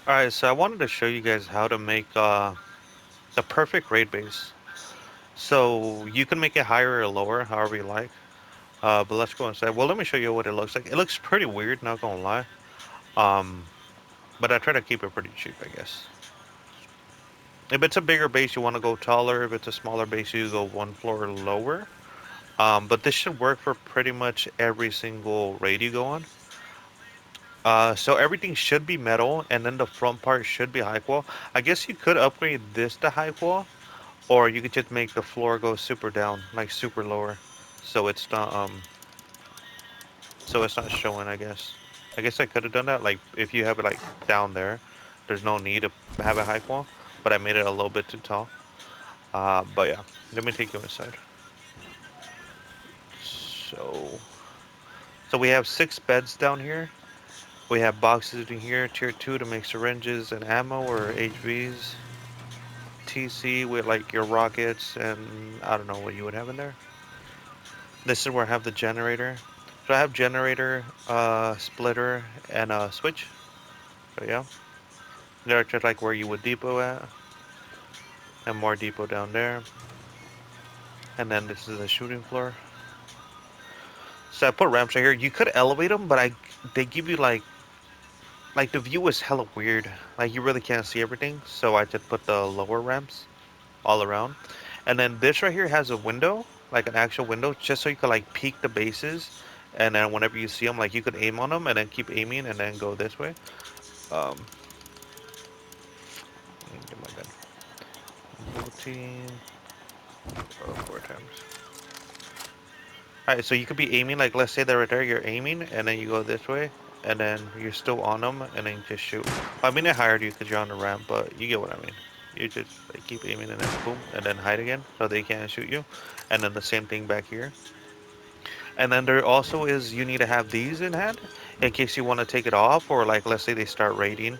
Alright, so I wanted to show you guys how to make the perfect raid base. So you can make it higher or lower, however you like. But let's go inside. Well, let me show you what it looks like. It looks pretty weird, not gonna lie. Um, but I try to keep it pretty cheap, I guess. If it's a bigger base, you want to go taller. If it's a smaller base, you go one floor lower. But this should work for pretty much every single raid you go on. So everything should be metal, and then the front part should be high qual. I guess you could upgrade this to high qual, or you could just make the floor go super down, like super lower, so it's not showing. I guess I could have done that. Like if you have it like down there, there's no need to have a high qual, but I made it a little bit too tall. But yeah, let me take you inside. So, so we have 6 beds down here. We have boxes in here, tier 2 to make syringes and ammo or HVs. TC with like your rockets and I don't know what you would have in there. This is where I have the generator. So I have generator, splitter, and a switch. So yeah, they're just like where you would depot at, and more depot down there. And then this is the shooting floor. So I put ramps right here. You could elevate them, but they give you like the view is hella weird. Like you really can't see everything. So I just put the lower ramps all around. And then this right here has a window, like an actual window, just so you could like peek the bases. And then whenever you see them, like you could aim on them and then keep aiming and then go this way. Um, get my gun. Blue team. Oh, 4 times. Alright, so you could be aiming, like let's say they're right there, you're aiming, and then you go this way, and then you're still on them, and then you just shoot. I mean, I hired you because you're on the ramp, but you get what I mean. You just like, keep aiming and then boom, and then hide again, so they can't shoot you. And then the same thing back here. And then there also is you need to have these in hand in case you want to take it off, or like let's say they start raiding,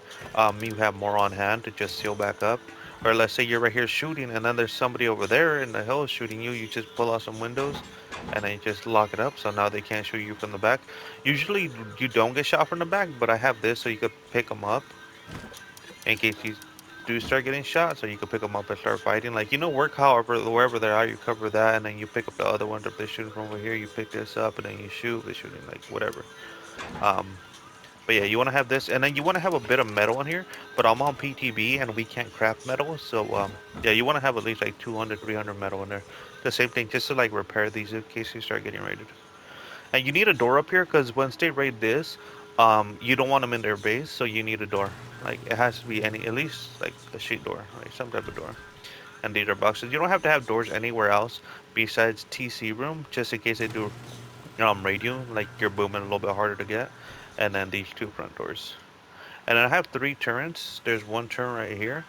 you have more on hand to just seal back up. Or let's say you're right here shooting, and then there's somebody over there in the hill shooting you. You just pull out some windows, and then you just lock it up, so now they can't shoot you from the back. Usually you don't get shot from the back, but I have this so you could pick them up in case you do start getting shot, so you can pick them up and start fighting. Like, work however, wherever they are, you cover that, and then you pick up the other ones. If they're shooting from over here, you pick this up, and then you shoot. They're shooting, like, whatever. Um, but yeah, you want to have this, and then you want to have a bit of metal in here, but I'm on PTB, and we can't craft metal, so, yeah, you want to have at least, like, 200, 300 metal in there. The same thing, just to, like, repair these in case you start getting raided. And you need a door up here because once they raid this, you don't want them in their base, so you need a door. Like it has to be at least like a sheet door, like some type of door. And these are boxes. You don't have to have doors anywhere else besides TC room, just in case they do raid you, like you're booming a little bit harder to get. And then these 2 front doors. And then I have 3 turrets. There's 1 turret right here,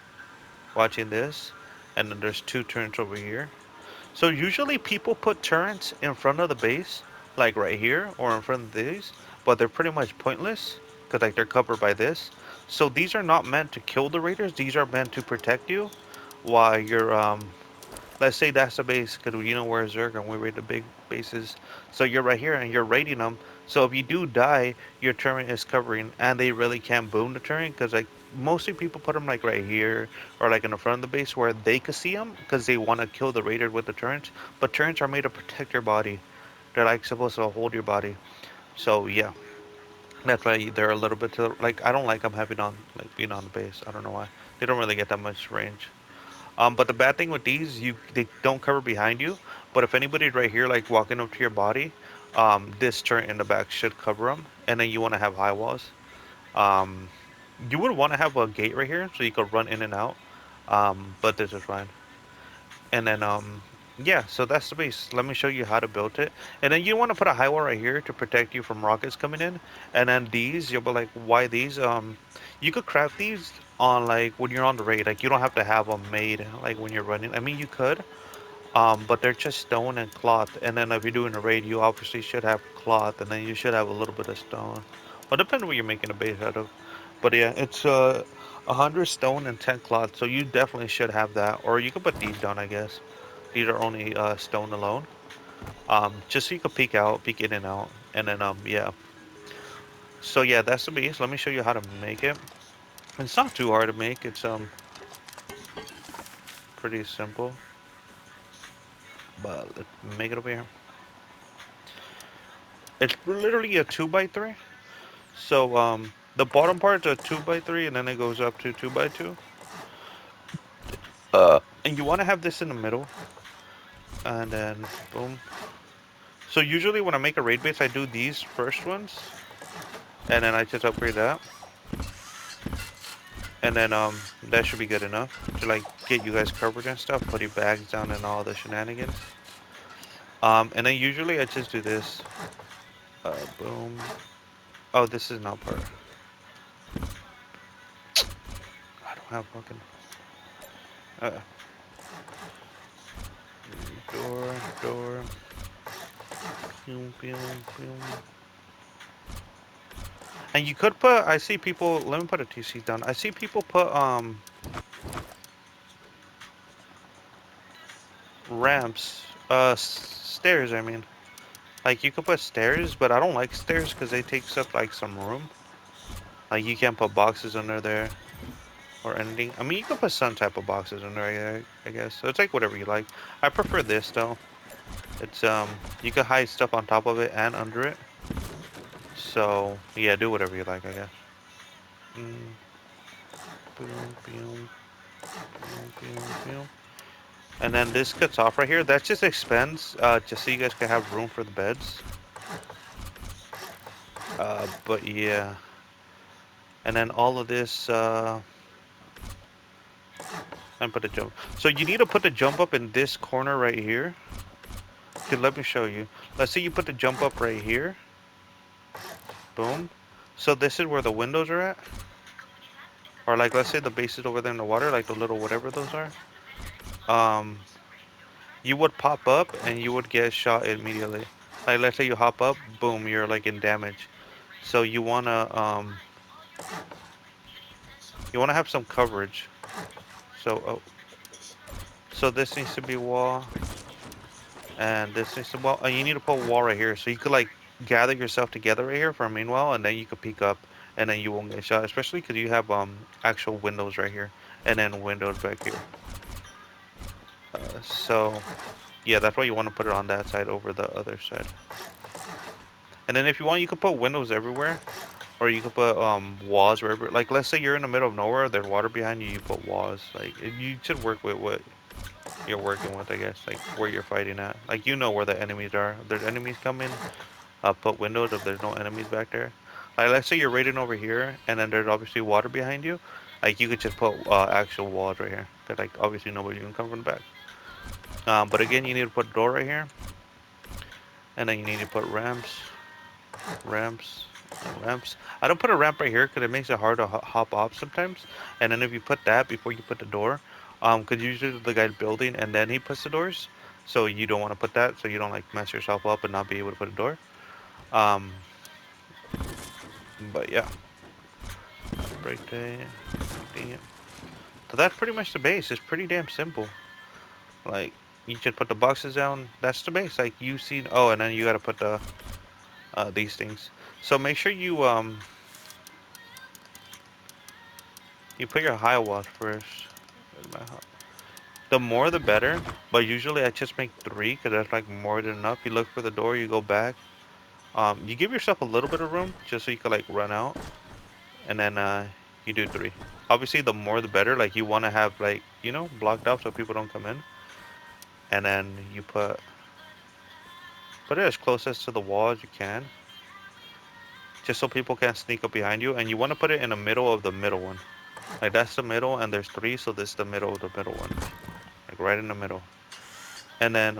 watching this, and then there's 2 turrets over here. So usually people put turrets in front of the base, like right here or in front of these, but they're pretty much pointless because like they're covered by this. So these are not meant to kill the raiders. These are meant to protect you while you're let's say that's the base because we're Zerg and we raid the big bases. So you're right here and you're raiding them. So if you do die, your turret is covering, and they really can't boom the turret because like mostly people put them like right here or like in the front of the base where they could see them because they want to kill the raider with the turrets. But turrets are made to protect your body. They're like supposed to hold your body. So yeah, that's why they're a little bit to like I don't like them having on like being on the base. I don't know why. They don't really get that much range. But the bad thing with these, they don't cover behind you. But if anybody's right here, like walking up to your body, this turret in the back should cover them. And then you want to have high walls. Um, you would want to have a gate right here so you could run in and out. But this is fine. And then yeah, so that's the base. Let me show you how to build it. And then you want to put a high wall right here to protect you from rockets coming in. And then these, you'll be like, why these? You could craft these on like when you're on the raid. Like you don't have to have them made like when you're running. I mean, you could, but they're just stone and cloth. And then if you're doing a raid, you obviously should have cloth, and then you should have a little bit of stone. Well, depending what you're making a base out of. But yeah, it's 100 stone and 10 cloth, so you definitely should have that. Or you could put these down, I guess. These are only stone alone. Just so you can peek out, peek in and out, and then yeah. So yeah, that's the base. Let me show you how to make it. It's not too hard to make. It's pretty simple. But let's make it over here. It's literally a 2x3. So the bottom part's a 2x3, and then it goes up to 2x2. And you want to have this in the middle, and then boom. So usually when I make a raid base, I do these first ones, and then I just upgrade that, and then that should be good enough to like get you guys covered and stuff, put your bags down and all the shenanigans. And then usually I just do this. Boom. Oh, this is not part. I don't have fucking uh, door. Boom, boom, boom. And you could put. I see people. Let me put a TC down. I see people put ramps. Stairs. I mean, like you could put stairs, but I don't like stairs because they take up like some room. Like you can't put boxes under there or anything. I mean, you can put some type of boxes under there, I guess. So it's like whatever you like. I prefer this though. It's you can hide stuff on top of it and under it. So yeah, do whatever you like, I guess. Mm, boom, boom, boom, boom, boom. And then this cuts off right here. That just expands, just so you guys can have room for the beds. But yeah. And then all of this, and put a jump. So you need to put the jump up in this corner right here. Okay, let me show you. Let's say you put the jump up right here. Boom. So this is where the windows are at. Or like, let's say the base is over there in the water, like the little whatever those are. You would pop up and you would get shot immediately. Like, let's say you hop up, boom, you're like in damage. So you wanna have some coverage. So, so this needs to be wall, and this needs to wall. And you need to put a wall right here, so you could like gather yourself together right here for a main wall, and then you could peek up, and then you won't get shot. Especially because you have actual windows right here, and then windows back here. So yeah, that's why you want to put it on that side over the other side. And then if you want, you could put windows everywhere, or you could put walls wherever. Like let's say you're in the middle of nowhere, there's water behind you, you put walls. Like you should work with what you're working with, I guess. Like where you're fighting at. Like you know where the enemies are. If there's enemies coming, put windows if there's no enemies back there. Like let's say you're raiding over here, and then there's obviously water behind you. Like you could just put actual walls right here. Cause like obviously nobody can come from the back. But again, you need to put a door right here, and then you need to put ramps, ramps, and ramps. I don't put a ramp right here because it makes it hard to hop off sometimes. And then if you put that before you put the door, because usually the guy's building and then he puts the doors, so you don't want to put that, so you don't like mess yourself up and not be able to put a door. Um, but yeah, break day. So that's pretty much the base. It's pretty damn simple. Like you just put the boxes down. That's the base. Like you see. Oh, and then you gotta put the these things. So make sure you put your high wall first. The more the better, but usually I just make 3 because that's like more than enough. You look for the door, you go back. You give yourself a little bit of room just so you can like run out, and then you do 3. Obviously, the more the better. Like you want to have like blocked off so people don't come in, and then you put it as close as to the wall as you can, just so people can't sneak up behind you. And you want to put it in the middle of the middle one. Like that's the middle, and there's 3, so this is the middle of the middle one, like right in the middle. And then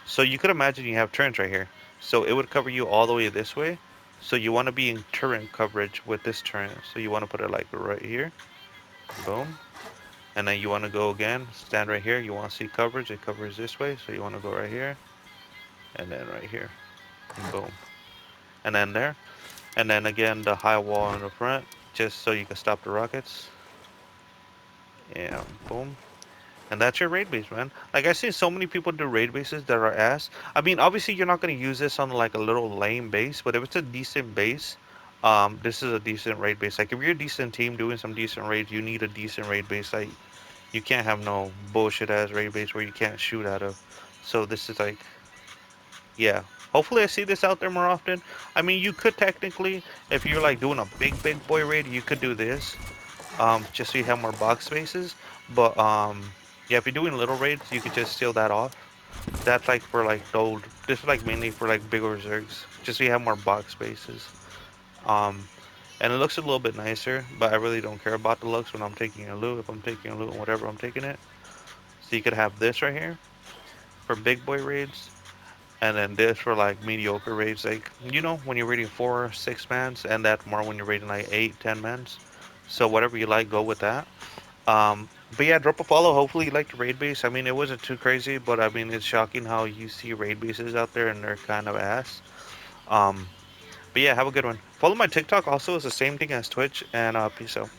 so you could imagine you have turrets right here. So it would cover you all the way this way. So you want to be in turret coverage with this turret. So you want to put it like right here. Boom. And then you want to go again, stand right here. You want to see coverage. It covers this way. So you want to go right here. And then right here. And boom. And then there. And then again, the high wall in the front. Just so you can stop the rockets. And boom. And that's your raid base, man. Like I see so many people do raid bases that are ass. I mean, obviously you're not gonna use this on like a little lame base, but if it's a decent base, This is a decent raid base. Like if you're a decent team doing some decent raids, you need a decent raid base. Like you can't have no bullshit ass raid base where you can't shoot out of. So this is like, yeah. Hopefully I see this out there more often. I mean, you could technically, if you're like doing a big boy raid, you could do this. Just so you have more box spaces. But yeah, if you're doing little raids, you could just seal that off. That's like for like old. This is like mainly for like bigger zergs, just so you have more box spaces. Um, and it looks a little bit nicer, but I really don't care about the looks when I'm taking a loot. If I'm taking a loot and whatever I'm taking it, so you could have this right here for big boy raids, and then this for like mediocre raids, like when you're raiding 4 or 6 mans, and that more when you're raiding like 8, 10 mans. So whatever you like, go with that. But yeah, drop a follow. Hopefully you like the raid base. I mean, it wasn't too crazy, but I mean, it's shocking how you see raid bases out there and they're kind of ass. Um, but yeah, have a good one. Follow my TikTok also. It's the same thing as Twitch, and peace out.